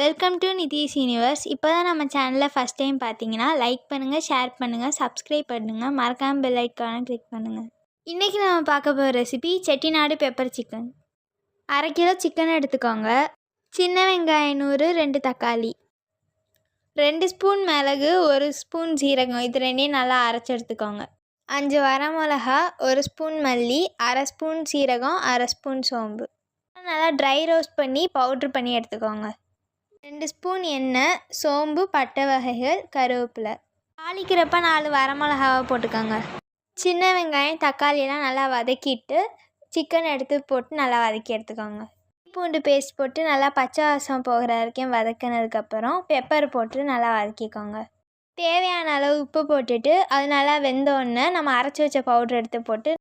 Welcome to Nitish universe. இப்போ தான் நம்ம சேனலில் ஃபஸ்ட் டைம் பார்த்தீங்கன்னா லைக் பண்ணுங்கள், ஷேர் பண்ணுங்கள், சப்ஸ்கிரைப் பண்ணுங்கள், மறக்காமல் பெல் ஐக்கானை கிளிக் பண்ணுங்கள். இன்றைக்கி நம்ம பார்க்க போகிற recipe Chettinad pepper chicken. 1/2 kilo chicken எடுத்துக்கோங்க. சின்ன வெங்காயம் 100, 2 தக்காளி, 2 ஸ்பூன் மிளகு, 1 ஸ்பூன் சீரகம், இது ரெண்டையும் நல்லா அரைச்சி எடுத்துக்கோங்க. 5 வரமிளகா, 1 ஸ்பூன் மல்லி, 1/2 ஸ்பூன் சீரகம், 1/2 ஸ்பூன் சோம்பு நல்லா ட்ரை ரோஸ்ட் பண்ணி பவுட்ரு பண்ணி எடுத்துக்கோங்க. 2 ஸ்பூன் எண்ணெய், சோம்பு, பட்டை வகைகள், கருவேப்பிலை. தாளிக்கிறப்ப 4 வரமிளகாவை போட்டுக்கோங்க. சின்ன வெங்காயம், தக்காளியெல்லாம் நல்லா வதக்கிட்டு சிக்கன் எடுத்து போட்டு நல்லா வதக்கி எடுத்துக்கோங்க. பூண்டு பேஸ்ட் போட்டு நல்லா பச்சை வாசம் போகிற வரைக்கும் வதக்கினதுக்கப்புறம் பெப்பர் போட்டு நல்லா வதக்கிக்கோங்க. தேவையான அளவு உப்பு போட்டுட்டு அது நல்லா வெந்தோடனே நம்ம அரைச்சி வச்ச பவுட்ரு எடுத்து போட்டு